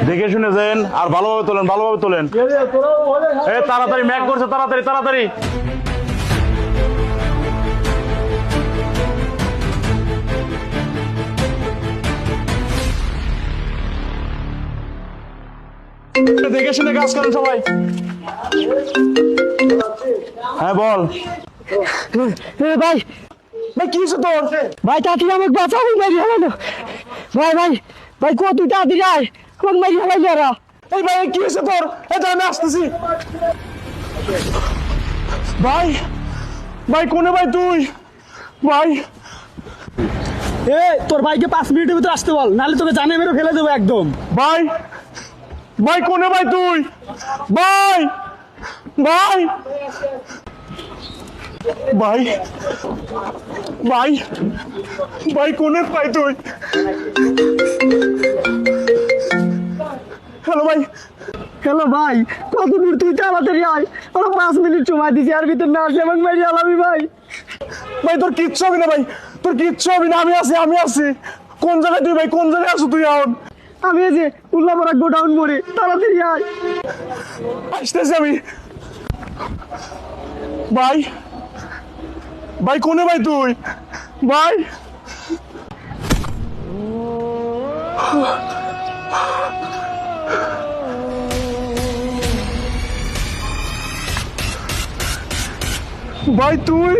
দেখে শুনে যান আর ভালোভাবে তোলেন, ভালোভাবে তোলেন। এই তাড়াতাড়ি ম্যাক করছে, তাড়াতাড়ি তাড়াতাড়ি। দেখে শুনে কাজ করেন সবাই। হ্যাঁ বল ভাই ভাই কি হয়েছে তোর? ভাই তাড়াতাড়ি আমাকে বাঁচাও, মারি হলাইলো ভাই ভাই ভাই কত তাড়াতাড়ি আয়, আমাকে মারি হলাইলো এরা। এই ভাই কি হয়েছে তোর? এই তো আমি আসতেছি। ভাই ভাই কোনে ভাই তুই? ভাই এ তোর ভাইকে 5 মিনিটের ভিতরে আসতে বল, নাহলে তোকে জানে মেরে ফেলে দেবো একদম। ভাই ভাই কোনে ভাই তুই? ভাই ভাই ভাই ভাই ভাই কোনে ভাই তুই? হ্যালো ভাই। হ্যালো ভাই, কত দূর? তুই তাড়াতাড়ি আয়, আর 5 মিনিট সময় দিছি, আর ভিতর না আসলে আমাকে মারি হলাবি ভাই। ভাই তোর কিচ্ছু হবে না ভাই, তোর কিচ্ছু হবে না, আমি আছি আমি আছি। কোন জায়গায় তুই ভাই, কোন জায়গায় আছো তুই এখন? আমি এই যে উল্লাপাড়া গোডাউন মোড়ে, তাড়াতাড়ি আয়। আসতেছি আমি। ভাই ভাই কোনে ভাই তুই? ভাই ভাই তুই?